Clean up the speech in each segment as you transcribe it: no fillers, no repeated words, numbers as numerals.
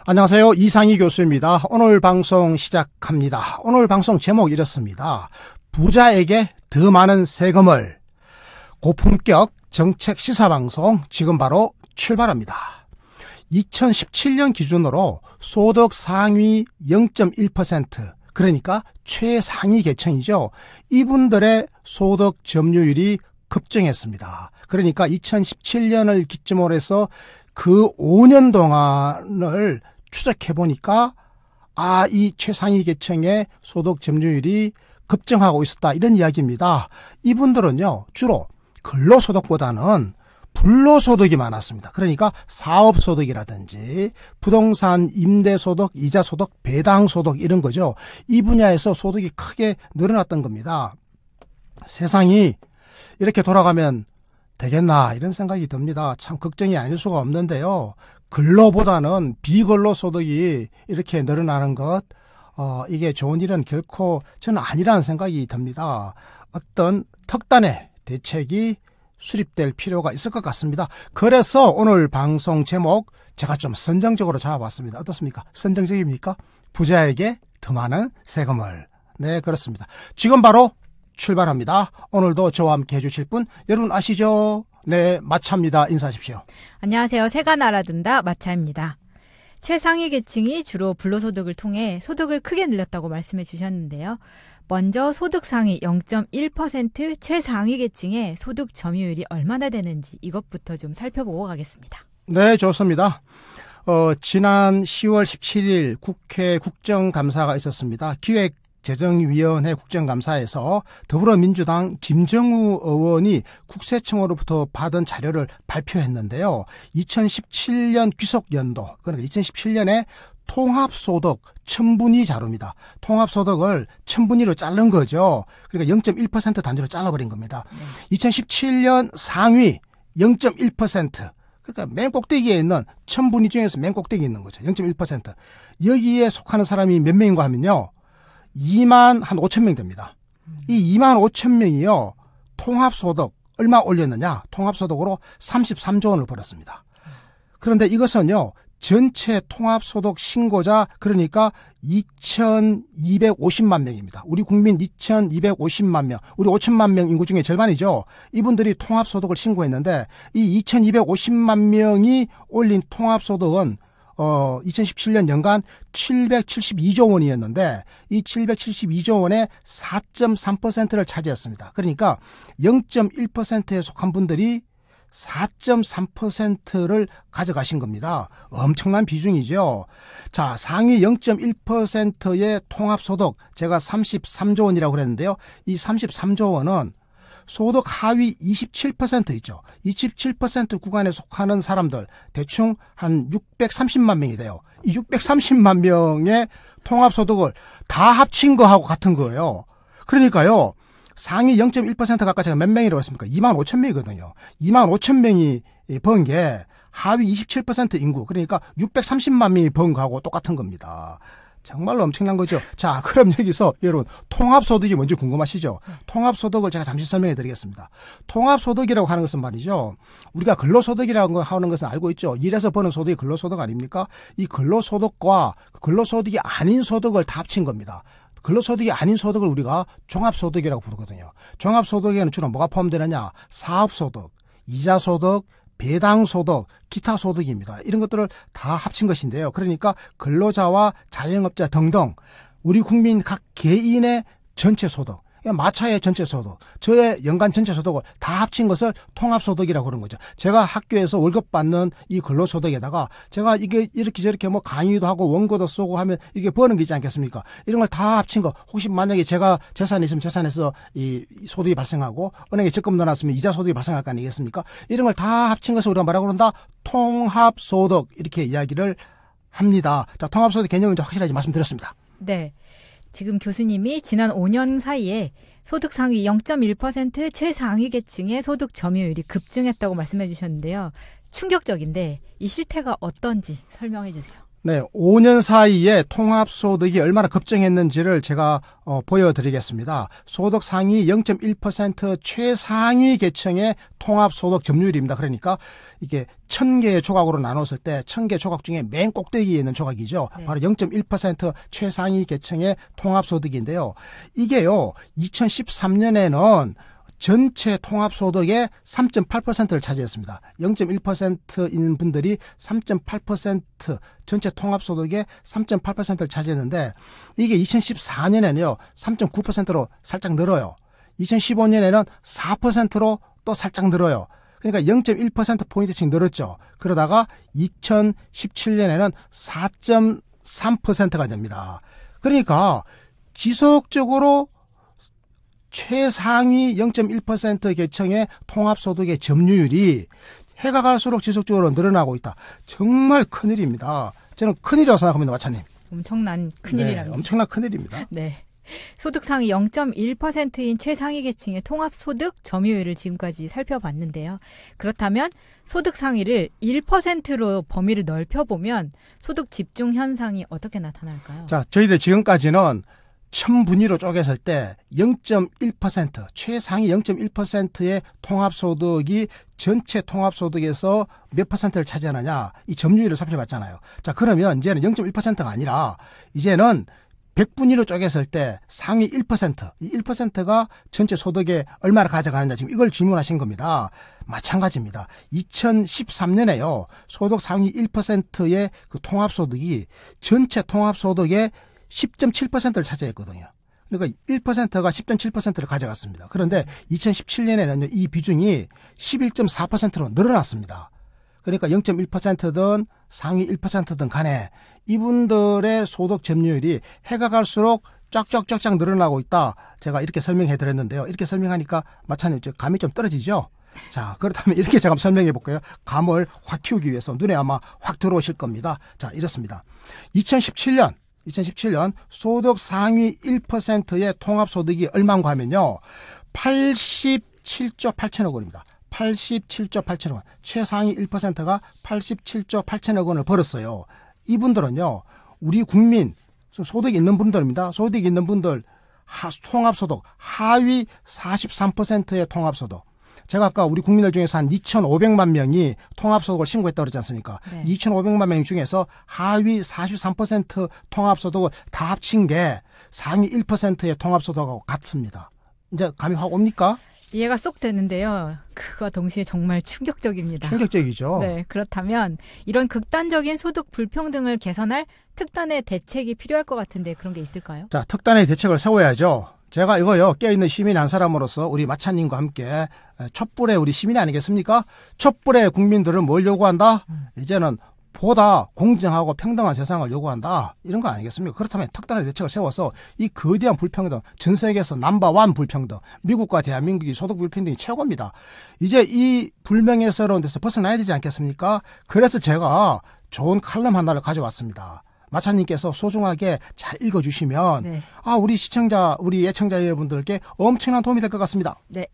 안녕하세요. 이상희 교수입니다. 오늘 방송 시작합니다. 오늘 방송 제목 이렇습니다. 부자에게 더 많은 세금을. 고품격 정책 시사방송 지금 바로 출발합니다. 2017년 기준으로 소득 상위 0.1%, 그러니까 최상위 계층이죠. 이분들의 소득 점유율이 급증했습니다. 그러니까 2017년을 기점으로 해서 그 5년 동안을 추적해보니까 이 최상위 계층의 소득 점유율이 급증하고 있었다, 이런 이야기입니다. 이분들은요 주로 근로소득보다는 불로소득이 많았습니다. 그러니까 사업소득이라든지 부동산 임대소득, 이자소득, 배당소득 이런 거죠. 이 분야에서 소득이 크게 늘어났던 겁니다. 세상이 이렇게 돌아가면 되겠나, 이런 생각이 듭니다. 참 걱정이 아닐 수가 없는데요. 근로보다는 비근로 소득이 이렇게 늘어나는 것, 이게 좋은 일은 결코 저는 아니라는 생각이 듭니다. 어떤 특단의 대책이 수립될 필요가 있을 것 같습니다. 그래서 오늘 방송 제목 제가 좀 선정적으로 잡아봤습니다. 어떻습니까? 선정적입니까? 부자에게 더 많은 세금을. 네, 그렇습니다. 지금 바로 출발합니다. 오늘도 저와 함께 해주실 분 여러분 아시죠? 네, 마차입니다. 인사하십시오. 안녕하세요. 새가 날아든다 마차입니다. 최상위 계층이 주로 불로소득을 통해 소득을 크게 늘렸다고 말씀해 주셨는데요. 먼저 소득 상위 0.1% 최상위 계층의 소득 점유율이 얼마나 되는지 이것부터 좀 살펴보고 가겠습니다. 네, 좋습니다. 지난 10월 17일 국회 국정감사가 있었습니다. 기획재정위원회 국정감사에서 더불어민주당 김정우 의원이 국세청으로부터 받은 자료를 발표했는데요. 2017년 귀속연도, 그러니까 2017년에 통합소득 1000분위 자료입니다. 통합소득을 1000분위로 자른 거죠. 그러니까 0.1% 단위로 잘라버린 겁니다. 2017년 상위 0.1%, 그러니까 맨 꼭대기에 있는 1000분위 중에서 맨 꼭대기에 있는 거죠. 0.1%. 여기에 속하는 사람이 몇 명인가 하면요, 2만 한 5천 명 됩니다. 이 2만 5천 명이요, 통합소득 얼마 올렸느냐? 통합소득으로 33조 원을 벌었습니다. 그런데 이것은요, 전체 통합소득 신고자, 그러니까 2250만 명입니다. 우리 국민 2250만 명, 우리 5천만 명 인구 중에 절반이죠. 이분들이 통합소득을 신고했는데 이 2250만 명이 올린 통합소득은 2017년 연간 772조 원이었는데 이 772조 원의 4.3%를 차지했습니다. 그러니까 0.1%에 속한 분들이 4.3%를 가져가신 겁니다. 엄청난 비중이죠. 자, 상위 0.1%의 통합소득, 제가 33조 원이라고 그랬는데요. 이 33조 원은 소득 하위 27% 있죠. 27% 구간에 속하는 사람들 대충 한 630만 명이 돼요. 이 630만 명의 통합소득을 다 합친 거하고 같은 거예요. 그러니까요, 상위 0.1% 가까이 제가 몇 명이라고 했습니까? 2만 5천 명이거든요. 2만 5천 명이 번 게 하위 27% 인구, 그러니까 630만 명이 번 거하고 똑같은 겁니다. 정말로 엄청난 거죠. 자, 그럼 여기서 여러분 통합소득이 뭔지 궁금하시죠? 통합소득을 제가 잠시 설명해 드리겠습니다. 통합소득이라고 하는 것은 말이죠, 우리가 근로소득이라고 하는 것은 알고 있죠. 일해서 버는 소득이 근로소득 아닙니까? 이 근로소득과 근로소득이 아닌 소득을 다 합친 겁니다. 근로소득이 아닌 소득을 우리가 종합소득이라고 부르거든요. 종합소득에는 주로 뭐가 포함되느냐? 사업소득, 이자소득, 배당소득, 기타 소득입니다. 이런 것들을 다 합친 것인데요. 그러니까 근로자와 자영업자 등등 우리 국민 각 개인의 전체 소득, 마차의 전체 소득, 저의 연간 전체 소득을 다 합친 것을 통합소득이라고 그러는 거죠. 제가 학교에서 월급 받는 이 근로소득에다가 제가 이게 이렇게 저렇게 뭐 강의도 하고 원고도 쓰고 하면 이게 버는 게 있지 않겠습니까? 이런 걸 다 합친 거, 혹시 만약에 제가 재산이 있으면 재산에서 이 소득이 발생하고 은행에 적금 넣어놨으면 이자 소득이 발생할 거 아니겠습니까? 이런 걸 다 합친 것을 우리가 뭐라고 그런다? 통합소득, 이렇게 이야기를 합니다. 자, 통합소득 개념은 좀 확실하게 말씀드렸습니다. 네. 지금 교수님이 지난 5년 사이에 소득 상위 0.1% 최상위 계층의 소득 점유율이 급증했다고 말씀해 주셨는데요. 충격적인데 이 실태가 어떤지 설명해 주세요. 네, 5년 사이에 통합소득이 얼마나 급증했는지를 제가 보여드리겠습니다. 소득 상위 0.1% 최상위 계층의 통합소득 점유율입니다. 그러니까 이게 1000개의 조각으로 나눴을 때 1000개 조각 중에 맨 꼭대기에 있는 조각이죠. 네. 바로 0.1% 최상위 계층의 통합소득인데요. 이게요, 2013년에는 전체 통합소득의 3.8%를 차지했습니다. 0.1%인 분들이 3.8%, 전체 통합소득의 3.8%를 차지했는데 이게 2014년에는요 3.9%로 살짝 늘어요. 2015년에는 4%로 또 살짝 늘어요. 그러니까 0.1%포인트씩 늘었죠. 그러다가 2017년에는 4.3%가 됩니다. 그러니까 지속적으로 최상위 0.1% 계층의 통합소득의 점유율이 해가 갈수록 지속적으로 늘어나고 있다. 정말 큰일입니다. 저는 큰일이라고 생각합니다. 마차님. 엄청난 큰일이랍니다. 네, 엄청난 큰일입니다. 네. 소득 상위 0.1%인 최상위 계층의 통합소득 점유율을 지금까지 살펴봤는데요. 그렇다면 소득 상위를 1%로 범위를 넓혀보면 소득 집중 현상이 어떻게 나타날까요? 자, 저희들 지금까지는 1000분위로 쪼개설 때 0.1%, 최상위 0.1%의 통합소득이 전체 통합소득에서 몇 퍼센트를 차지하느냐, 이 점유율을 살펴봤잖아요. 자, 그러면 이제는 0.1%가 아니라 이제는 100분위로 쪼개설 때 상위 1%, 이 1%가 전체 소득에 얼마나 가져가느냐, 지금 이걸 질문하신 겁니다. 마찬가지입니다. 2013년에요, 소득 상위 1%의 그 통합소득이 전체 통합소득의 10.7%를 차지했거든요. 그러니까 1%가 10.7%를 가져갔습니다. 그런데 2017년에는 이 비중이 11.4%로 늘어났습니다. 그러니까 0.1%든 상위 1%든 간에 이분들의 소득 점유율이 해가 갈수록 쫙쫙쫙쫙 늘어나고 있다. 제가 이렇게 설명해 드렸는데요. 이렇게 설명하니까 마찬가지로 감이 좀 떨어지죠? 자, 그렇다면 이렇게 제가 설명해 볼게요. 감을 확 키우기 위해서 눈에 아마 확 들어오실 겁니다. 자, 이렇습니다. 2017년 소득 상위 1%의 통합소득이 얼마인가 하면요. 87조 8천억 원입니다. 87조 8천억 원. 최상위 1%가 87조 8천억 원을 벌었어요. 이분들은요, 우리 국민, 소득이 있는 분들입니다. 소득이 있는 분들, 통합소득, 하위 43%의 통합소득. 제가 아까 우리 국민들 중에서 한 2,500만 명이 통합소득을 신고했다고 그러지 않습니까? 네. 2,500만 명 중에서 하위 43% 통합소득을 다 합친 게 상위 1%의 통합소득하고 같습니다. 이제 감이 확 옵니까? 이해가 쏙 되는데요. 그와 동시에 정말 충격적입니다. 충격적이죠. 네, 그렇다면 이런 극단적인 소득 불평등을 개선할 특단의 대책이 필요할 것 같은데 그런 게 있을까요? 자, 특단의 대책을 세워야죠. 제가 이거요, 깨어있는 시민 한 사람으로서 우리 마차님과 함께 촛불의 우리 시민이 아니겠습니까? 촛불의 국민들은 뭘 요구한다? 이제는 보다 공정하고 평등한 세상을 요구한다. 이런 거 아니겠습니까? 그렇다면 특단의 대책을 세워서 이 거대한 불평등, 전 세계에서 넘버원 불평등, 미국과 대한민국이 소득 불평등이 최고입니다. 이제 이 불명예스러운 데서 벗어나야 되지 않겠습니까? 그래서 제가 좋은 칼럼 하나를 가져왔습니다. 마차님께서 소중하게 잘 읽어주시면 네. 우리 시청자, 우리 애청자 여러분들께 엄청난 도움이 될 것 같습니다. 네.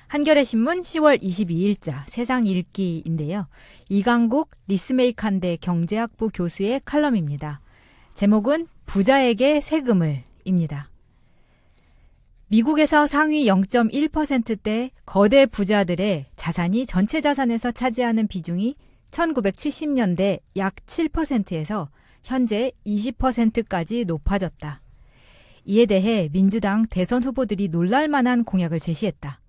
한겨레 신문 10월 22일자 세상 읽기인데요. 이강국 리스메이칸대 경제학부 교수의 칼럼입니다. 제목은 부자에게 세금을입니다. 미국에서 상위 0.1%대 거대 부자들의 자산이 전체 자산에서 차지하는 비중이 1970년대 약 7%에서 현재 20%까지 높아졌다. 이에 대해 민주당 대선 후보들이 놀랄만한 공약을 제시했다.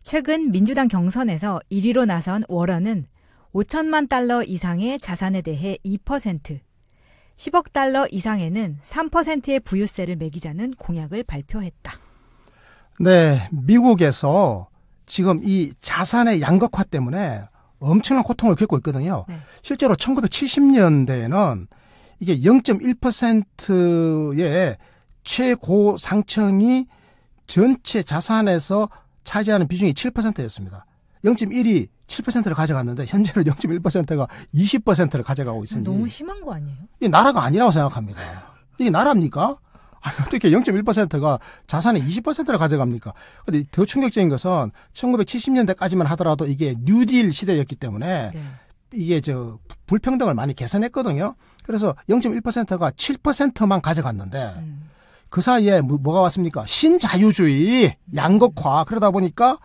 최근 민주당 경선에서 1위로 나선 워런은 5천만 달러 이상의 자산에 대해 2%, 10억 달러 이상에는 3%의 부유세를 매기자는 공약을 발표했다. 네, 미국에서 지금 이 자산의 양극화 때문에 엄청난 고통을 겪고 있거든요. 네. 실제로 1970년대에는 이게 0.1%의 최고 상층이 전체 자산에서 차지하는 비중이 7%였습니다. 0.1이 7%를 가져갔는데 현재는 0.1%가 20%를 가져가고 있으니 너무 심한 거 아니에요? 이게 나라가 아니라고 생각합니다. 이게 나라입니까? 아니, 어떻게 0.1%가 자산의 20%를 가져갑니까? 근데 더 충격적인 것은 1970년대까지만 하더라도 이게 뉴딜 시대였기 때문에 네. 이게 불평등을 많이 개선했거든요. 그래서 0.1%가 7%만 가져갔는데 그 사이에 뭐가 왔습니까? 신자유주의, 양극화. 그러다 보니까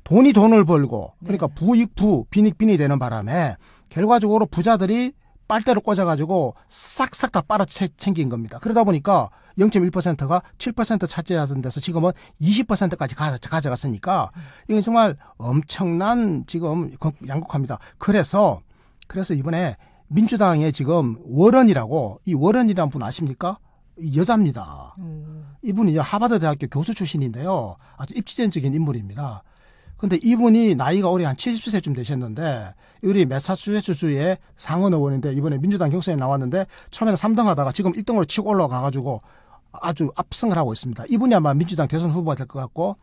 돈이 돈을 벌고 그러니까 부익부, 빈익빈이 되는 바람에 결과적으로 부자들이 빨대를 꽂아가지고 싹싹 다 빨아챙긴 겁니다. 그러다 보니까 0.1%가 7% 차지하던 데서 지금은 20%까지 가져갔으니까 이건 정말 엄청난 지금 양극화입니다. 그래서 이번에 민주당의 지금 워런이라고, 이 워런이라는 분 아십니까? 여자입니다. 이분이 하버드 대학교 교수 출신인데요. 아주 입지전적인 인물입니다. 근데 이분이 나이가 올해 한 70세쯤 되셨는데 우리 매사추세츠주의 상원 의원인데 이번에 민주당 경선에 나왔는데 처음에는 3등 하다가 지금 1등으로 치고 올라가가지고 아주 압승을 하고 있습니다. 이분이 아마 민주당 대선 후보가 될 것 같고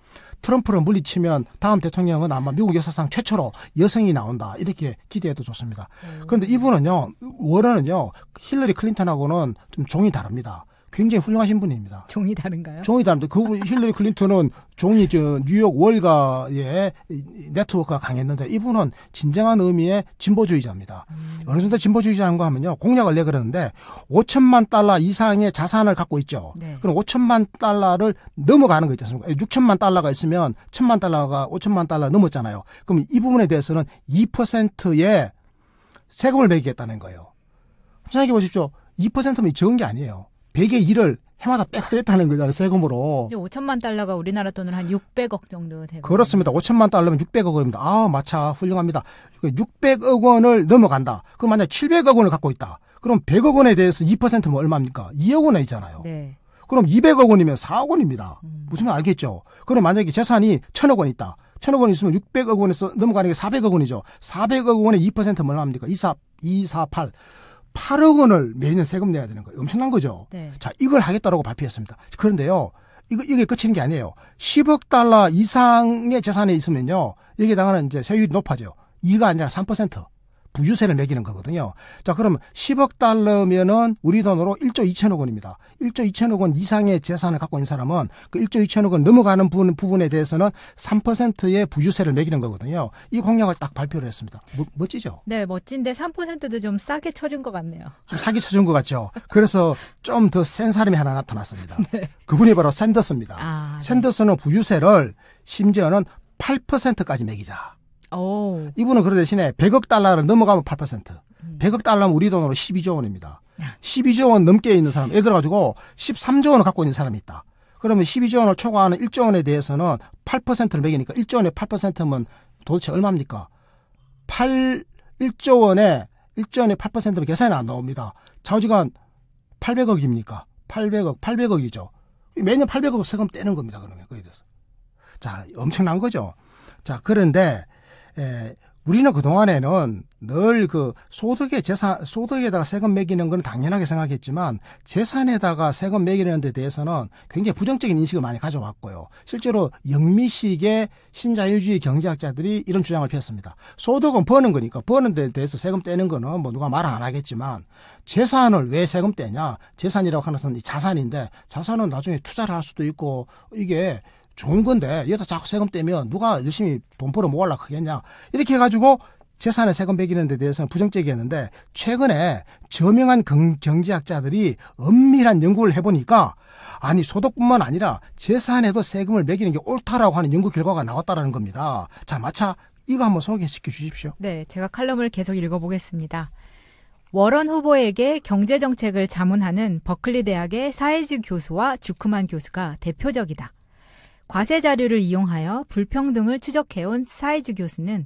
트럼프를 물리치면 다음 대통령은 아마 미국 역사상 최초로 여성이 나온다. 이렇게 기대해도 좋습니다. 그런데 이분은요, 워런은요, 힐러리 클린턴하고는 좀 종이 다릅니다. 굉장히 훌륭하신 분입니다. 종이 다른가요? 종이 다른데 그 힐러리 클린턴은 종이 뉴욕 월가의 네트워크가 강했는데 이분은 진정한 의미의 진보주의자입니다. 어느 정도 진보주의자인가 하면요, 공약을 내걸었는데 5천만 달러 이상의 자산을 갖고 있죠. 네. 그럼 5천만 달러를 넘어가는 거 있지 않습니까? 6천만 달러가 있으면 1천만 달러가 5천만 달러 넘었잖아요. 그럼 이 부분에 대해서는 2%의 세금을 매기겠다는 거예요. 생각해 보십시오. 2%면 적은 게 아니에요. 100의 1을 해마다 빼겠다는 거잖아요, 세금으로. 5천만 달러가 우리나라 돈으로 한 600억 정도 되거든요. 그렇습니다. 5천만 달러면 600억 원입니다. 아, 마차 훌륭합니다. 600억 원을 넘어간다. 그럼 만약 700억 원을 갖고 있다. 그럼 100억 원에 대해서 2%면 얼마입니까? 2억 원에 있잖아요. 네. 그럼 200억 원이면 4억 원입니다. 무슨 말 알겠죠? 그럼 만약에 재산이 1,000억 원 있다. 1,000억 원 있으면 600억 원에서 넘어가는 게 400억 원이죠. 400억 원에 2%면 얼마입니까? 248. 8억 원을 매년 세금 내야 되는 거예요. 엄청난 거죠. 네. 자, 이걸 하겠다라고 발표했습니다. 그런데요, 이게 끝이는 게 아니에요. 10억 달러 이상의 재산에 있으면요, 여기에다가는 이제 세율이 높아져요. 2가 아니라 3%. 부유세를 매기는 거거든요. 자, 그럼 10억 달러면은 우리 돈으로 1조 2천억 원입니다. 1조 2천억 원 이상의 재산을 갖고 있는 사람은 그 1조 2천억 원 넘어가는 부분에 대해서는 3%의 부유세를 매기는 거거든요. 이 공약을 딱 발표를 했습니다. 멋지죠? 네, 멋진데 3%도 좀 싸게 쳐준 것 같네요. 좀 사기 쳐준 것 같죠? 그래서 좀 더 센 사람이 하나 나타났습니다. 네. 그분이 바로 샌더스입니다. 네. 샌더스는 부유세를 심지어는 8%까지 매기자. 오. 이분은 그 대신에 100억 달러를 넘어가면 8%. 100억 달러면 우리 돈으로 12조 원입니다. 12조 원 넘게 있는 사람, 예를 들어가지고 13조 원을 갖고 있는 사람이 있다. 그러면 12조 원을 초과하는 1조 원에 대해서는 8%를 매기니까 1조 원에 8%면 도대체 얼마입니까? 1조 원에 8%면 계산이 안 나옵니다. 좌우지간 800억입니까? 800억이죠. 매년 800억 세금 떼는 겁니다. 그러면 거기에 대해서. 자, 엄청난 거죠. 자, 그런데 우리는 그동안에는 늘 소득에다가 세금 매기는 건 당연하게 생각했지만 재산에다가 세금 매기는 데 대해서는 굉장히 부정적인 인식을 많이 가져왔고요. 실제로 영미식의 신자유주의 경제학자들이 이런 주장을 폈습니다. 소득은 버는 거니까 버는 데 대해서 세금 떼는 거는 뭐 누가 말 안 하겠지만 재산을 왜 세금 떼냐? 재산이라고 하는 것은 자산인데 자산은 나중에 투자를 할 수도 있고 이게 좋은 건데 여기다 자꾸 세금 떼면 누가 열심히 돈 벌어 모으려고 하겠냐. 이렇게 해가지고 재산에 세금 매기는 데 대해서는 부정적이었는데 최근에 저명한 경제학자들이 엄밀한 연구를 해보니까 아니 소득뿐만 아니라 재산에도 세금을 매기는 게 옳다라고 하는 연구 결과가 나왔다는 겁니다. 자, 마차 이거 한번 소개시켜 주십시오. 네, 제가 칼럼을 계속 읽어보겠습니다. 워런 후보에게 경제정책을 자문하는 버클리 대학의 사회주 교수와 주크만 교수가 대표적이다. 과세 자료를 이용하여 불평등을 추적해온 사회주 교수는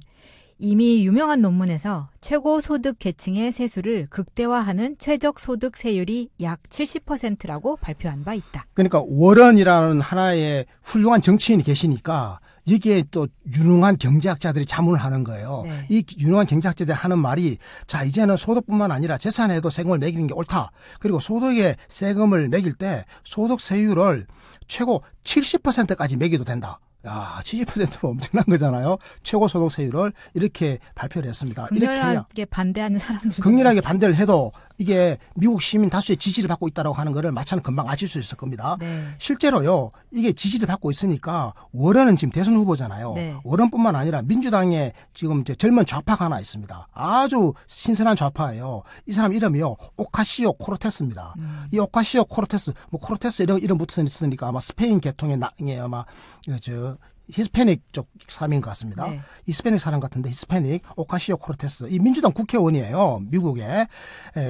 이미 유명한 논문에서 최고 소득 계층의 세수를 극대화하는 최적 소득 세율이 약 70%라고 발표한 바 있다. 그러니까 워런이라는 하나의 훌륭한 정치인이 계시니까 여기에 또 유능한 경제학자들이 자문을 하는 거예요. 네. 이 유능한 경제학자들이 하는 말이 자, 이제는 소득뿐만 아니라 재산에도 세금을 매기는 게 옳다. 그리고 소득에 세금을 매길 때 소득 세율을 최고 70%까지 매기도 된다. 야, 70%면 엄청난 거잖아요. 최고 소득 세율을 이렇게 발표를 했습니다. 극렬하게 반대하는 사람들. 극렬하게 반대를 해도 이게 미국 시민 다수의 지지를 받고 있다고 하는 거를 마찬가지로 금방 아실 수 있을 겁니다. 네. 실제로요, 이게 지지를 받고 있으니까 워런은 지금 대선 후보잖아요. 네. 워런뿐만 아니라 민주당에 지금 이제 젊은 좌파가 하나 있습니다. 아주 신선한 좌파예요. 이 사람 이름이요, 오카시오 코르테스입니다. 이 오카시오 코르테스, 뭐 코르테스 이름 붙었으니까 아마 스페인 계통의 아마 히스패닉 쪽 사람인 것 같습니다. 네. 히스패닉 사람 같은데 히스패닉 오카시오 코르테스 이 민주당 국회의원이에요. 미국에.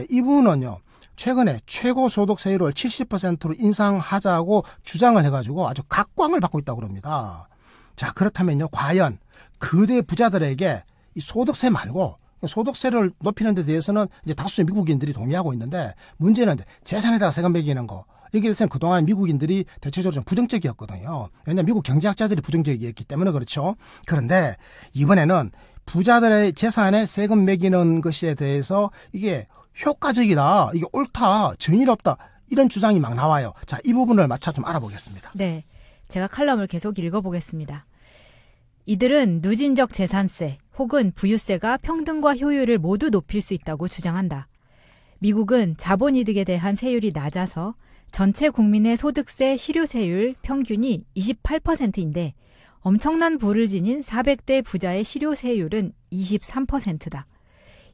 이분은요. 최근에 최고 소득 세율을 70%로 인상하자고 주장을 해가지고 아주 각광을 받고 있다고 합니다. 자, 그렇다면요. 과연 거대 부자들에게 이 소득세 말고 소득세를 높이는 데 대해서는 이제 다수의 미국인들이 동의하고 있는데 문제는 재산에다가 세금 매기는 거. 여기에 대해서는 그동안 미국인들이 대체적으로 좀 부정적이었거든요. 왜냐하면 미국 경제학자들이 부정적이었기 때문에 그렇죠. 그런데 이번에는 부자들의 재산에 세금 매기는 것에 대해서 이게 효과적이다, 이게 옳다, 정의롭다 이런 주장이 막 나와요. 자, 이 부분을 마차 좀 알아보겠습니다. 네, 제가 칼럼을 계속 읽어보겠습니다. 이들은 누진적 재산세 혹은 부유세가 평등과 효율을 모두 높일 수 있다고 주장한다. 미국은 자본이득에 대한 세율이 낮아서 전체 국민의 소득세 실효세율 평균이 28%인데 엄청난 부를 지닌 400대 부자의 실효세율은 23%다.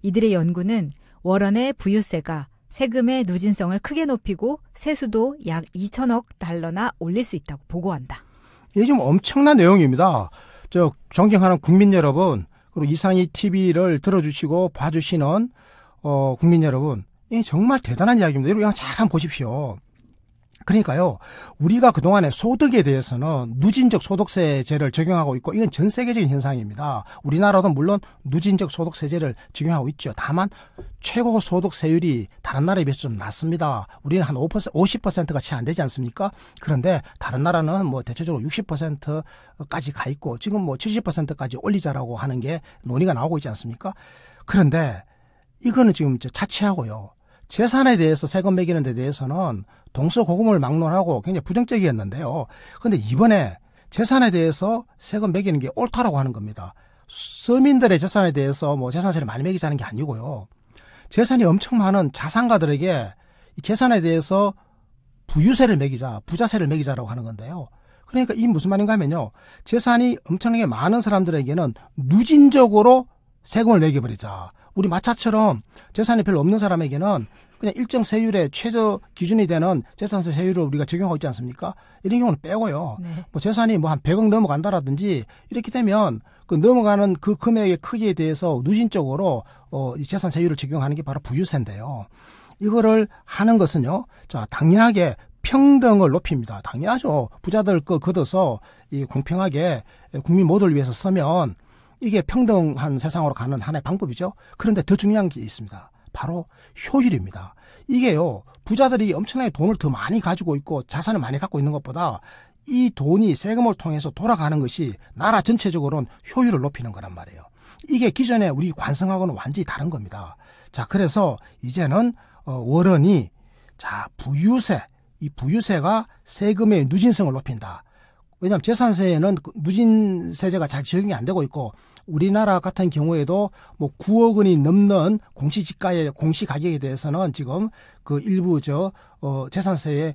이들의 연구는 워런의 부유세가 세금의 누진성을 크게 높이고 세수도 약 2천억 달러나 올릴 수 있다고 보고한다. 이게 좀 엄청난 내용입니다. 존경하는 국민 여러분, 그리고 이상희 TV를 들어주시고 봐주시는 국민 여러분, 이게 정말 대단한 이야기입니다. 여러분 잘 한번 보십시오. 그러니까요, 우리가 그동안에 소득에 대해서는 누진적 소득세제를 적용하고 있고, 이건 전 세계적인 현상입니다. 우리나라도 물론 누진적 소득세제를 적용하고 있죠. 다만, 최고 소득세율이 다른 나라에 비해서 좀 낮습니다. 우리는 한 50%가 채 안 되지 않습니까? 그런데 다른 나라는 뭐 대체적으로 60%까지 가 있고, 지금 뭐 70%까지 올리자라고 하는 게 논의가 나오고 있지 않습니까? 그런데, 이거는 지금 자체하고요. 재산에 대해서 세금 매기는 데 대해서는 동서고금을 막론하고 굉장히 부정적이었는데요. 그런데 이번에 재산에 대해서 세금 매기는 게 옳다라고 하는 겁니다. 서민들의 재산에 대해서 뭐 재산세를 많이 매기자는 게 아니고요. 재산이 엄청 많은 자산가들에게 이 재산에 대해서 부유세를 매기자, 부자세를 매기자라고 하는 건데요. 그러니까 이 무슨 말인가 하면요. 재산이 엄청나게 많은 사람들에게는 누진적으로 세금을 매겨버리자. 우리 마차처럼 재산이 별로 없는 사람에게는 그냥 일정 세율의 최저 기준이 되는 재산세 세율을 우리가 적용하고 있지 않습니까? 이런 경우는 빼고요. 네. 뭐 재산이 뭐 한 100억 넘어간다라든지 이렇게 되면 그 넘어가는 그 금액의 크기에 대해서 누진적으로 이 재산 세율을 적용하는 게 바로 부유세인데요. 이거를 하는 것은요. 자, 당연하게 평등을 높입니다. 당연하죠. 부자들 거 걷어서 이 공평하게 국민 모두를 위해서 쓰면 이게 평등한 세상으로 가는 하나의 방법이죠. 그런데 더 중요한 게 있습니다. 바로 효율입니다. 이게요, 부자들이 엄청나게 돈을 더 많이 가지고 있고 자산을 많이 갖고 있는 것보다 이 돈이 세금을 통해서 돌아가는 것이 나라 전체적으로는 효율을 높이는 거란 말이에요. 이게 기존에 우리 관성하고는 완전히 다른 겁니다. 자, 그래서 이제는 워런이 자, 이 부유세가 세금의 누진성을 높인다. 왜냐하면 재산세에는 누진세제가 잘 적용이 안 되고 있고 우리나라 같은 경우에도 뭐 9억 원이 넘는 공시가격에 대해서는 지금 그 일부 재산세에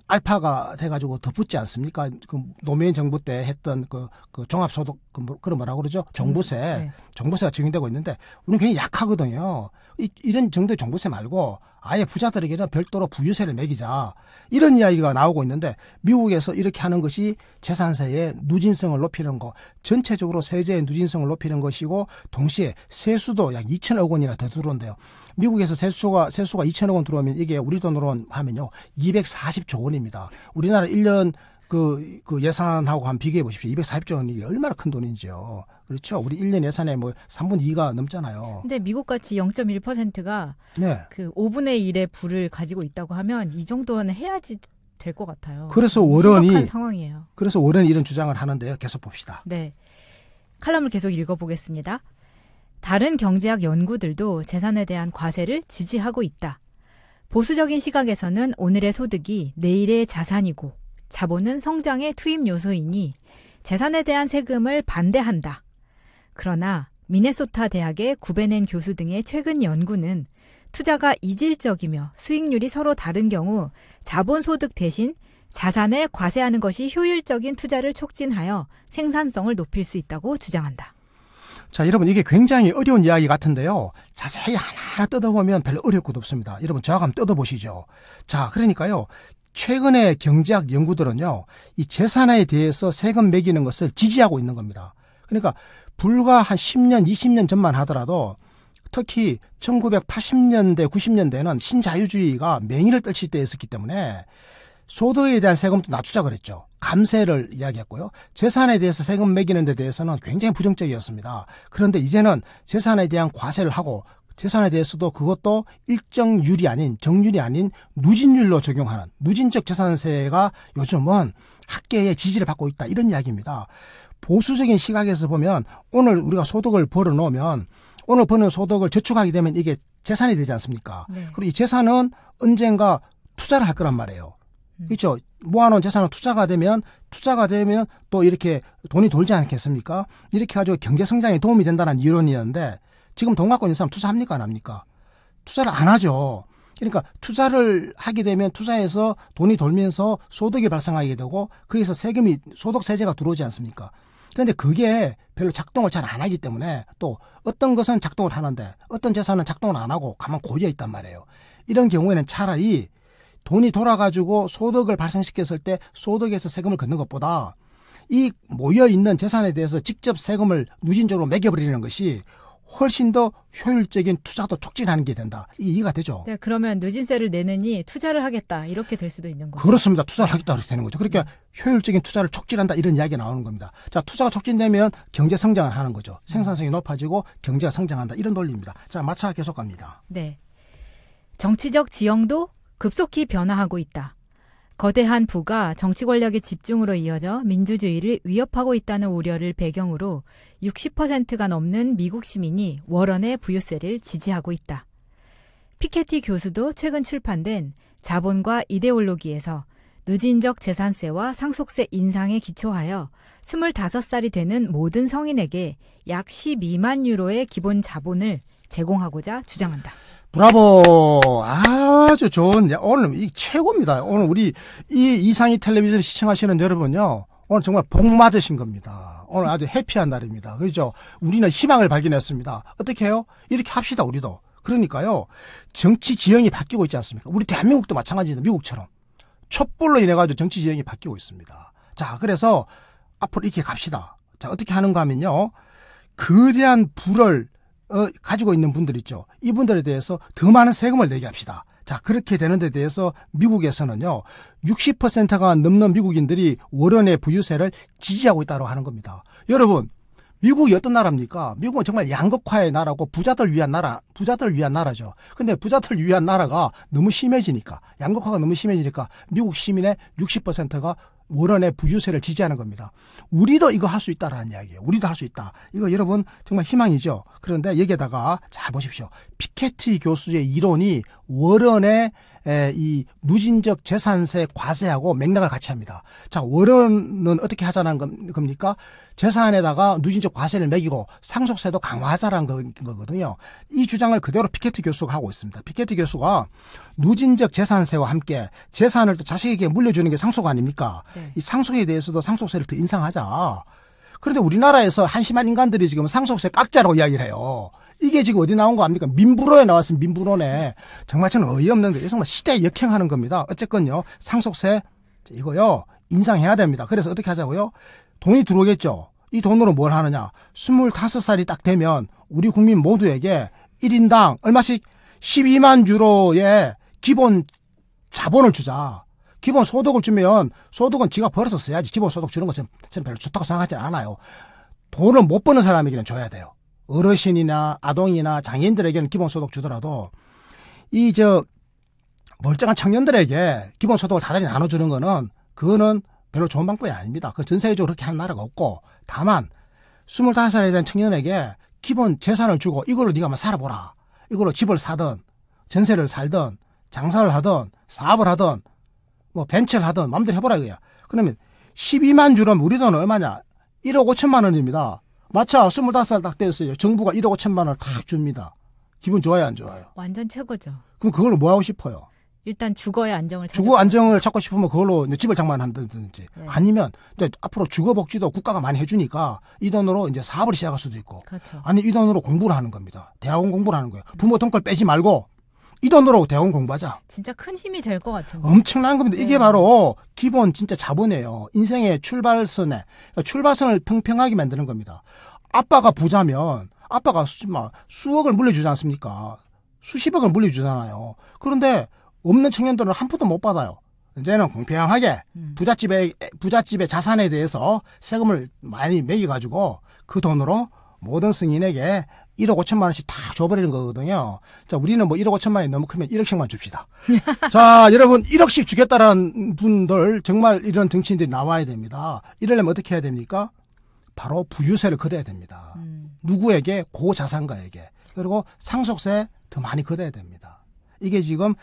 알파가 돼가지고 더 붙지 않습니까? 그 노무현 정부 때 했던 그 종합소득 그런 뭐라고 그러죠? 종부세. 네. 종부세가 적용되고 있는데 우리는 굉장히 약하거든요. 이런 정도의 종부세 말고 아예 부자들에게는 별도로 부유세를 매기자. 이런 이야기가 나오고 있는데 미국에서 이렇게 하는 것이 재산세의 누진성을 높이는 거, 전체적으로 세제의 누진성을 높이는 것이고 동시에 세수도 약 2천억 원이나 더 들어온대요. 미국에서 세수가 2천억 원 들어오면 이게 우리 돈으로 하면요 240조 원입니다. 우리나라 1년 그 예산하고 한번 비교해 보십시오. 240조 원이 얼마나 큰 돈인지요. 그렇죠. 우리 1년 예산에 뭐 3분의 2가 넘잖아요. 근데 미국같이 0.1%가 네. 그 5분의 1의 부를 가지고 있다고 하면 이 정도는 해야지 될 것 같아요. 그래서 심각한 상황이에요. 그래서 워런이 이런 주장을 하는데요. 계속 봅시다. 네. 칼럼을 계속 읽어보겠습니다. 다른 경제학 연구들도 재산에 대한 과세를 지지하고 있다. 보수적인 시각에서는 오늘의 소득이 내일의 자산이고 자본은 성장의 투입 요소이니 재산에 대한 세금을 반대한다. 그러나 미네소타 대학의 구베넨 교수 등의 최근 연구는 투자가 이질적이며 수익률이 서로 다른 경우 자본소득 대신 자산에 과세하는 것이 효율적인 투자를 촉진하여 생산성을 높일 수 있다고 주장한다. 자, 여러분 이게 굉장히 어려운 이야기 같은데요. 자세히 하나하나 뜯어보면 별로 어려울 것도 없습니다. 여러분 저하고 한번 뜯어보시죠. 자, 그러니까요. 최근에 경제학 연구들은요. 이 재산에 대해서 세금 매기는 것을 지지하고 있는 겁니다. 그러니까 불과 한 10년, 20년 전만 하더라도 특히 1980년대, 90년대는 신자유주의가 맹위를 떨칠 때였었기 때문에 소득에 대한 세금도 낮추자 그랬죠. 감세를 이야기했고요. 재산에 대해서 세금 매기는 데 대해서는 굉장히 부정적이었습니다. 그런데 이제는 재산에 대한 과세를 하고 재산에 대해서도 그것도 일정률이 아닌 정률이 아닌 누진율로 적용하는 누진적 재산세가 요즘은 학계의 지지를 받고 있다. 이런 이야기입니다. 보수적인 시각에서 보면 오늘 우리가 소득을 벌어놓으면 오늘 버는 소득을 저축하게 되면 이게 재산이 되지 않습니까? 네. 그리고 이 재산은 언젠가 투자를 할 거란 말이에요. 그렇죠. 모아놓은 재산은 투자가 되면 또 이렇게 돈이 돌지 않겠습니까? 이렇게 가지고 경제 성장에 도움이 된다는 이론이었는데 지금 돈 갖고 있는 사람 투자합니까? 안 합니까? 투자를 안 하죠. 그러니까 투자를 하게 되면 투자해서 돈이 돌면서 소득이 발생하게 되고 거기서 세금이 소득세제가 들어오지 않습니까? 그런데 그게 별로 작동을 잘 안 하기 때문에 또 어떤 것은 작동을 하는데 어떤 재산은 작동을 안 하고 가만 고여 있단 말이에요. 이런 경우에는 차라리 돈이 돌아가지고 소득을 발생시켰을 때 소득에서 세금을 걷는 것보다 이 모여있는 재산에 대해서 직접 세금을 누진적으로 매겨버리는 것이 훨씬 더 효율적인 투자도 촉진하는 게 된다. 이게 이해가 되죠? 네, 그러면 누진세를 내느니 투자를 하겠다. 이렇게 될 수도 있는 거죠. 그렇습니다. 투자를 하겠다. 이렇게 되는 거죠. 그러니까 효율적인 투자를 촉진한다. 이런 이야기가 나오는 겁니다. 자, 투자가 촉진되면 경제 성장을 하는 거죠. 생산성이 높아지고 경제가 성장한다. 이런 논리입니다. 자, 마차 계속 갑니다. 네. 정치적 지형도 급속히 변화하고 있다. 거대한 부가 정치 권력의 집중으로 이어져 민주주의를 위협하고 있다는 우려를 배경으로 60%가 넘는 미국 시민이 월원의 부유세를 지지하고 있다. 피케티 교수도 최근 출판된 자본과 이데올로기에서 누진적 재산세와 상속세 인상에 기초하여 25살이 되는 모든 성인에게 약 12만 유로의 기본 자본을 제공하고자 주장한다. 브라보! 아주 좋은, 오늘 이 최고입니다. 오늘 우리 이 이상희 텔레비전 시청하시는 여러분요. 오늘 정말 복 맞으신 겁니다. 오늘 아주 해피한 날입니다. 그렇죠? 우리는 희망을 발견했습니다. 어떻게 해요? 이렇게 합시다, 우리도. 그러니까요. 정치 지형이 바뀌고 있지 않습니까? 우리 대한민국도 마찬가지입니다. 미국처럼. 촛불로 인해가지고 정치 지형이 바뀌고 있습니다. 자, 그래서 앞으로 이렇게 갑시다. 자, 어떻게 하는가 하면요. 거대한 부를 가지고 있는 분들 있죠. 이분들에 대해서 더 많은 세금을 내게 합시다. 자, 그렇게 되는 데 대해서 미국에서는요. 60%가 넘는 미국인들이 월원의 부유세를 지지하고 있다고 하는 겁니다. 여러분, 미국이 어떤 나라입니까? 미국은 정말 양극화의 나라고 부자들 위한 나라죠. 근데 부자들 위한 나라가 너무 심해지니까, 양극화가 너무 심해지니까 미국 시민의 60%가 월원의 부유세를 지지하는 겁니다. 우리도 이거 할 수 있다라는 이야기예요. 우리도 할 수 있다. 이거 여러분 정말 희망이죠. 그런데 여기에다가 잘 보십시오. 피케티 교수의 이론이 월원의 이 누진적 재산세 과세하고 맥락을 같이 합니다. 자, 월원은 어떻게 하자는 겁니까? 재산에다가 누진적 과세를 매기고 상속세도 강화하자는 거거든요. 이 주장을 그대로 피케티 교수가 하고 있습니다. 피케티 교수가 누진적 재산세와 함께 재산을 또 자식에게 물려주는 게 상속 아닙니까? 네. 이 상속에 대해서도 상속세를 더 인상하자. 그런데 우리나라에서 한심한 인간들이 지금 상속세 깎자라고 이야기를 해요. 이게 지금 어디 나온 거 압니까? 민부론에 나왔습니다. 민부론에. 정말 저는 어이없는 거예요. 정말 시대에 역행하는 겁니다. 어쨌건요. 상속세 이거요. 인상해야 됩니다. 그래서 어떻게 하자고요? 돈이 들어오겠죠. 이 돈으로 뭘 하느냐. 25살이 딱 되면 우리 국민 모두에게 1인당 얼마씩 12만 유로의 기본 자본을 주자. 기본 소득을 주면 소득은 지가 벌어서 써야지. 기본 소득 주는 거 저는 별로 좋다고 생각하지 않아요. 돈을 못 버는 사람에게는 줘야 돼요. 어르신이나 아동이나 장애인들에게는 기본소득 주더라도 멀쩡한 청년들에게 기본소득을 다달이 나눠주는 거는 그거는 별로 좋은 방법이 아닙니다. 그 전 세계적으로 그렇게 하는 나라가 없고 다만 25살에 대한 청년에게 기본 재산을 주고 이걸로 네가 한번 살아보라. 이걸로 집을 사든 전세를 살든 장사를 하든 사업을 하든 뭐 벤처를 하든 마음대로 해보라 이거야. 그러면 12만 유로면 우리 돈은 얼마냐? 1억 5천만 원입니다. 마차 25살 딱 됐어요. 정부가 1억 5천만 원을 딱 줍니다. 기분 좋아요, 안 좋아요? 완전 최고죠. 그럼 그걸로 뭐 하고 싶어요? 일단 주거의 안정을 찾아. 주거 안정을 찾고 싶으면 그걸로 이제 집을 장만한다든지 네. 아니면 이제 앞으로 주거 복지도 국가가 많이 해주니까 이 돈으로 이제 사업을 시작할 수도 있고 그렇죠. 아니 이 돈으로 공부를 하는 겁니다. 대학원 공부를 하는 거예요. 부모 돈걸 빼지 말고 이 돈으로 대학원 공부하자. 진짜 큰 힘이 될 것 같은데. 엄청난 겁니다. 이게 네. 바로 기본 진짜 자본이에요. 인생의 출발선을 평평하게 만드는 겁니다. 아빠가 부자면 아빠가 수억을 물려주지 않습니까? 수십억을 물려주잖아요. 그런데 없는 청년들은 한 푼도 못 받아요. 이제는 공평하게 부잣집의 자산에 대해서 세금을 많이 매겨가지고 그 돈으로 모든 승인에게 1억 5천만 원씩 다 줘버리는 거거든요. 자, 우리는 뭐 1억 5천만 원이 너무 크면 1억씩만 줍시다. 자, 여러분 1억씩 주겠다라는 분들 정말 이런 정치인들이 나와야 됩니다. 이러려면 어떻게 해야 됩니까? 바로 부유세를 걷어야 됩니다. 누구에게? 고자산가에게. 그리고 상속세 더 많이 걷어야 됩니다. 이게 지금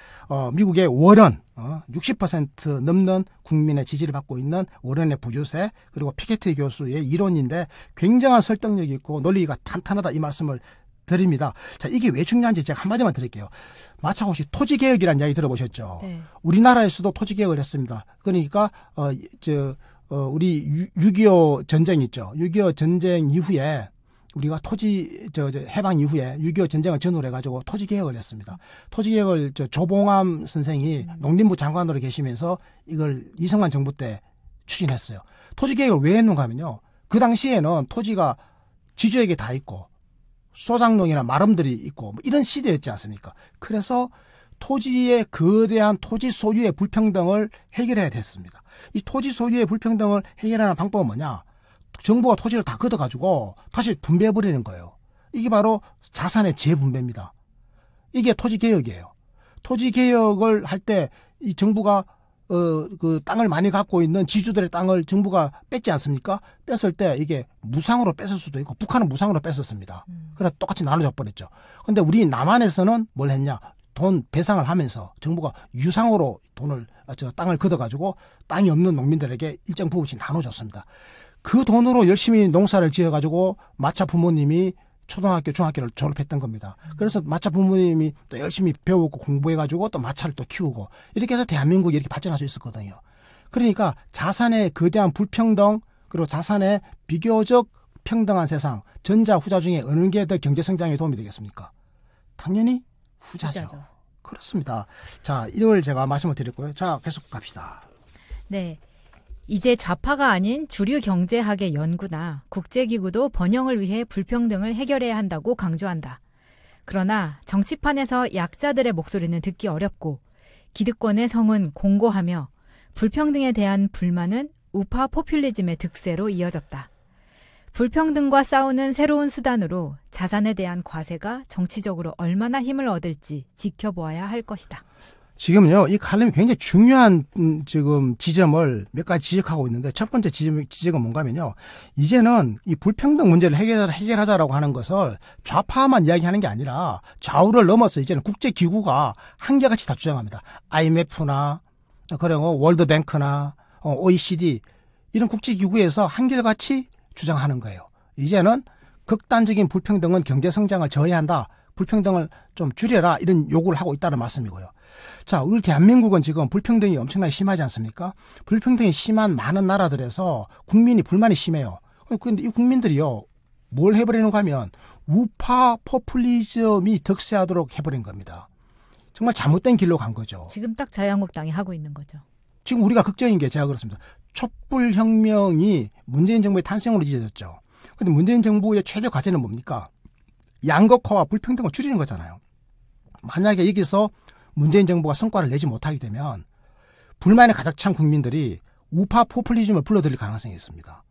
미국의 워런 60% 넘는 국민의 지지를 받고 있는 워런의 부유세 그리고 피케티 교수의 이론인데 굉장한 설득력이 있고 논리가 탄탄하다 이 말씀을 드립니다. 자, 이게 왜 중요한지 제가 한마디만 드릴게요. 마차 혹시 토지개혁이라는 이야기 들어보셨죠? 네. 우리나라에서도 토지개혁을 했습니다. 그러니까 우리 6.25 전쟁 있죠. 6.25 전쟁 이후에 우리가 해방 이후에 6.25 전쟁을 전후로 해가지고 토지개혁을 했습니다. 토지개혁을 조봉암 선생이 농림부 장관으로 계시면서 이걸 이승만 정부 때 추진했어요. 토지개혁을 왜 했는가 하면요. 그 당시에는 토지가 지주에게 다 있고 소장농이나 마름들이 있고 뭐 이런 시대였지 않습니까? 그래서 토지의 거대한 토지 소유의 불평등을 해결해야 됐습니다. 이 토지 소유의 불평등을 해결하는 방법은 뭐냐? 정부가 토지를 다 걷어가지고 다시 분배해버리는 거예요. 이게 바로 자산의 재분배입니다. 이게 토지개혁이에요. 토지개혁을 할 때 이 정부가 그 땅을 많이 갖고 있는 지주들의 땅을 정부가 뺐지 않습니까? 뺐을 때 이게 무상으로 뺐을 수도 있고 북한은 무상으로 뺐었습니다. 그래서 똑같이 나눠져 버렸죠. 근데 우리 남한에서는 뭘 했냐? 돈 배상을 하면서 정부가 유상으로 땅을 걷어가지고 땅이 없는 농민들에게 일정 부분씩 나눠줬습니다. 그 돈으로 열심히 농사를 지어가지고 마차 부모님이 초등학교, 중학교를 졸업했던 겁니다. 그래서 마차 부모님이 또 열심히 배우고 공부해가지고 또 마차를 또 키우고 이렇게 해서 대한민국이 이렇게 발전할 수 있었거든요. 그러니까 자산의 거대한 불평등 그리고 자산의 비교적 평등한 세상 전자 후자 중에 어느 게 더 경제성장에 도움이 되겠습니까? 당연히 후자죠. 그렇습니다. 자, 이걸 제가 말씀을 드렸고요. 자, 계속 갑시다. 네. 이제 좌파가 아닌 주류 경제학의 연구나 국제기구도 번영을 위해 불평등을 해결해야 한다고 강조한다. 그러나 정치판에서 약자들의 목소리는 듣기 어렵고 기득권의 성은 공고하며 불평등에 대한 불만은 우파 포퓰리즘의 득세로 이어졌다. 불평등과 싸우는 새로운 수단으로 자산에 대한 과세가 정치적으로 얼마나 힘을 얻을지 지켜보아야 할 것이다. 지금요, 이 칼럼이 굉장히 중요한 지금 지점을 몇 가지 지적하고 있는데 첫 번째 지적은 뭔가면요. 이제는 이 불평등 문제를 해결하자라고 하는 것을 좌파만 이야기하는 게 아니라 좌우를 넘어서 이제는 국제기구가 한결같이 다 주장합니다. IMF나 그리고 월드뱅크나 OECD 이런 국제기구에서 한결같이 주장하는 거예요. 이제는 극단적인 불평등은 경제성장을 저해한다. 불평등을 좀 줄여라 이런 요구를 하고 있다는 말씀이고요. 자, 우리 대한민국은 지금 불평등이 엄청나게 심하지 않습니까? 불평등이 심한 많은 나라들에서 국민이 불만이 심해요. 그런데 이 국민들이요, 뭘 해버리는가 하면 우파 포퓰리즘이 득세하도록 해버린 겁니다. 정말 잘못된 길로 간 거죠. 지금 딱 자유한국당이 하고 있는 거죠. 지금 우리가 걱정인 게 제가 그렇습니다. 촛불혁명이 문재인 정부의 탄생으로 이어졌죠. 그런데 문재인 정부의 최대 과제는 뭡니까? 양극화와 불평등을 줄이는 거잖아요. 만약에 여기서 문재인 정부가 성과를 내지 못하게 되면 불만에 가득 찬 국민들이 우파 포퓰리즘을 불러들일 가능성이 있습니다.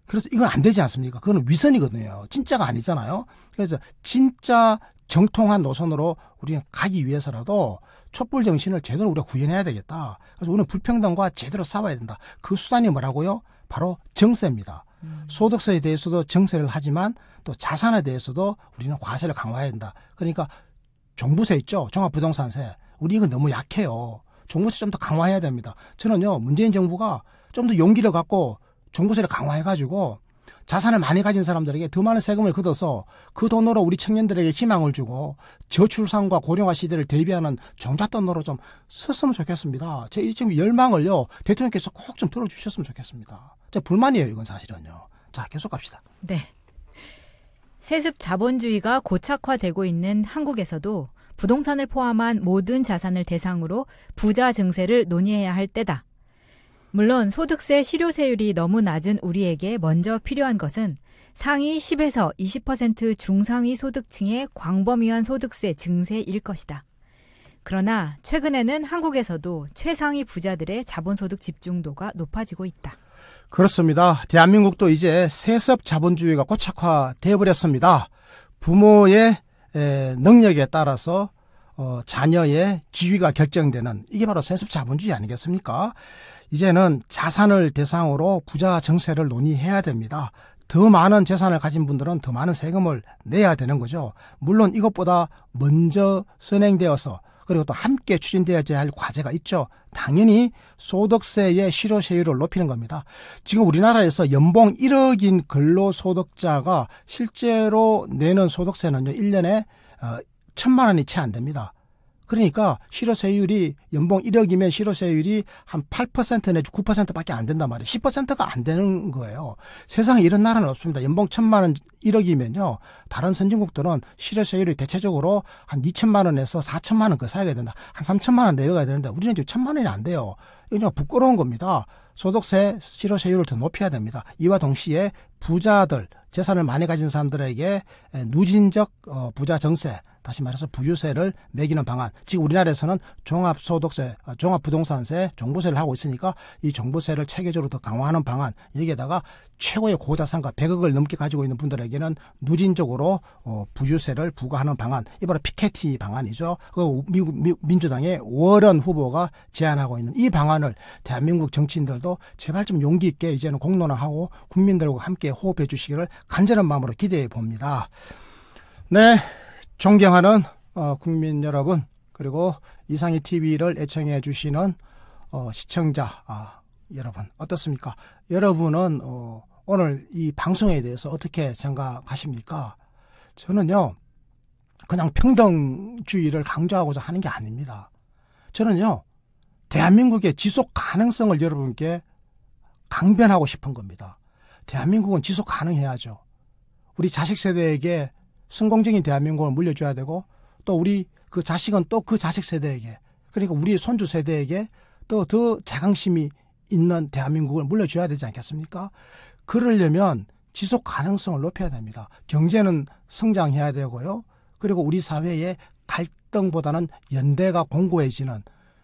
그래서 이건 안 되지 않습니까? 그건 위선이거든요. 진짜가 아니잖아요. 그래서 진짜 정통한 노선으로 우리는 가기 위해서라도 촛불 정신을 제대로 우리가 구현해야 되겠다. 그래서 우리는 불평등과 제대로 싸워야 된다. 그 수단이 뭐라고요? 바로 정세입니다. 소득세에 대해서도 정세를 하지만 또 자산에 대해서도 우리는 과세를 강화해야 된다. 그러니까 종부세 있죠. 종합부동산세. 우리 이거 너무 약해요. 종부세 좀 더 강화해야 됩니다. 저는요. 문재인 정부가 좀 더 용기를 갖고 종부세를 강화해가지고 자산을 많이 가진 사람들에게 더 많은 세금을 걷어서 그 돈으로 우리 청년들에게 희망을 주고 저출산과 고령화 시대를 대비하는 종잣돈으로 좀 썼으면 좋겠습니다. 제 이 지금 열망을요, 대통령께서 꼭 좀 들어주셨으면 좋겠습니다. 제 불만이에요, 이건 사실은요. 자, 계속 갑시다. 네. 세습 자본주의가 고착화되고 있는 한국에서도 부동산을 포함한 모든 자산을 대상으로 부자 증세를 논의해야 할 때다. 물론 소득세 실효세율이 너무 낮은 우리에게 먼저 필요한 것은 상위 10에서 20% 중상위 소득층의 광범위한 소득세 증세일 것이다. 그러나 최근에는 한국에서도 최상위 부자들의 자본소득 집중도가 높아지고 있다. 그렇습니다. 대한민국도 이제 세습 자본주의가 고착화되어 버렸습니다. 부모의 능력에 따라서 자녀의 지위가 결정되는, 이게 바로 세습 자본주의 아니겠습니까? 이제는 자산을 대상으로 부자 증세를 논의해야 됩니다. 더 많은 재산을 가진 분들은 더 많은 세금을 내야 되는 거죠. 물론 이것보다 먼저 선행되어서 그리고 또 함께 추진되어야 할 과제가 있죠. 당연히 소득세의 실효세율을 높이는 겁니다. 지금 우리나라에서 연봉 1억인 근로소득자가 실제로 내는 소득세는요, 1년에 1,000만 원이 채 안 됩니다. 그러니까 실효세율이 연봉 1억이면 실효세율이 한 8% 내지 9%밖에 안 된단 말이에요. 10%가 안 되는 거예요. 세상에 이런 나라는 없습니다. 연봉 1,000만 원 1억이면요. 다른 선진국들은 실효세율이 대체적으로 한 2천만 원에서 4천만 원 그 사이가 된다. 한 3천만 원 내려가야 되는데 우리는 지금 1,000만 원이 안 돼요. 이거 좀 부끄러운 겁니다. 소득세 실효세율을 더 높여야 됩니다. 이와 동시에 부자들, 재산을 많이 가진 사람들에게 누진적 부자 증세, 다시 말해서 부유세를 매기는 방안. 지금 우리나라에서는 종합소득세, 종합부동산세, 종부세를 하고 있으니까 이 종부세를 체계적으로 더 강화하는 방안. 여기에다가 최고의 고자산가 100억을 넘게 가지고 있는 분들에게는 누진적으로 부유세를 부과하는 방안. 이 바로 피케티 방안이죠. 미국 민주당의 워런 후보가 제안하고 있는 이 방안을 대한민국 정치인들도 제발 좀 용기 있게 이제는 공론화하고 국민들과 함께 호흡해 주시기를 간절한 마음으로 기대해 봅니다. 네. 존경하는 국민 여러분, 그리고 이상희 TV를 애청해 주시는 시청자 여러분, 어떻습니까? 여러분은 오늘 이 방송에 대해서 어떻게 생각하십니까? 저는요, 그냥 평등주의를 강조하고자 하는 게 아닙니다. 저는요, 대한민국의 지속 가능성을 여러분께 강변하고 싶은 겁니다. 대한민국은 지속 가능해야죠. 우리 자식 세대에게 성공적인 대한민국을 물려줘야 되고, 또 우리 그 자식은 또 그 자식 세대에게, 그러니까 우리 손주 세대에게 또 더 자긍심이 있는 대한민국을 물려줘야 되지 않겠습니까? 그러려면 지속 가능성을 높여야 됩니다. 경제는 성장해야 되고요. 그리고 우리 사회의 갈등보다는 연대가 공고해지는,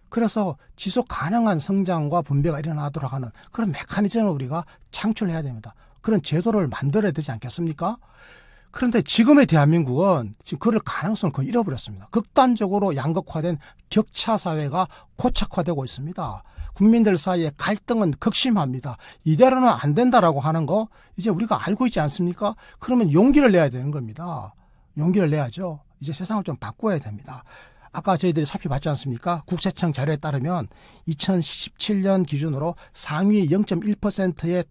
그래서 지속 가능한 성장과 분배가 일어나도록 하는 그런 메커니즘을 우리가 창출해야 됩니다. 그런 제도를 만들어야 되지 않겠습니까? 그런데 지금의 대한민국은 지금 그럴 가능성을 거의 잃어버렸습니다. 극단적으로 양극화된 격차 사회가 고착화되고 있습니다. 국민들 사이의 갈등은 극심합니다. 이대로는 안 된다라고 하는 거 이제 우리가 알고 있지 않습니까? 그러면 용기를 내야 되는 겁니다. 용기를 내야죠. 이제 세상을 좀 바꿔야 됩니다. 아까 저희들이 살펴봤지 않습니까? 국세청 자료에 따르면 2017년 기준으로 상위 0.1%의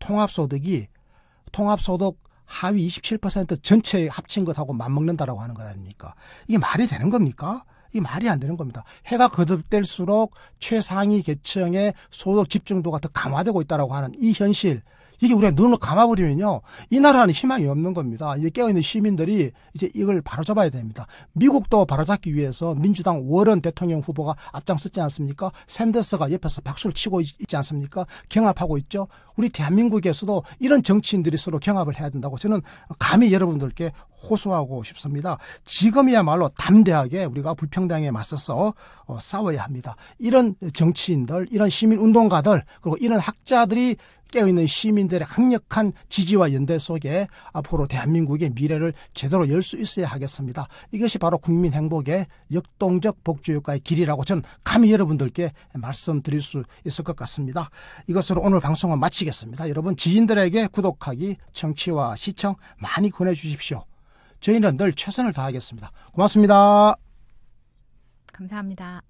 통합소득 하위 27% 전체 합친 것하고 맞먹는다라고 하는 것 아닙니까? 이게 말이 되는 겁니까? 이게 말이 안 되는 겁니다. 해가 거듭될수록 최상위 계층의 소득 집중도가 더 강화되고 있다라고 하는 이 현실, 이게 우리가 눈을 감아버리면요, 이 나라는 희망이 없는 겁니다. 이제 깨어있는 시민들이 이제 이걸 바로잡아야 됩니다. 미국도 바로잡기 위해서 민주당 워런 대통령 후보가 앞장섰지 않습니까? 샌더스가 옆에서 박수를 치고 있지 않습니까? 경합하고 있죠. 우리 대한민국에서도 이런 정치인들이 서로 경합을 해야 된다고 저는 감히 여러분들께 호소하고 싶습니다. 지금이야말로 담대하게 우리가 불평등에 맞서서 싸워야 합니다. 이런 정치인들, 이런 시민운동가들, 그리고 이런 학자들이 깨어있는 시민들의 강력한 지지와 연대 속에 앞으로 대한민국의 미래를 제대로 열 수 있어야 하겠습니다. 이것이 바로 국민 행복의 역동적 복지효과의 길이라고 저는 감히 여러분들께 말씀드릴 수 있을 것 같습니다. 이것으로 오늘 방송은 마치겠습니다. 여러분, 지인들에게 구독하기, 청취와 시청 많이 권해주십시오. 저희는 늘 최선을 다하겠습니다. 고맙습니다. 감사합니다.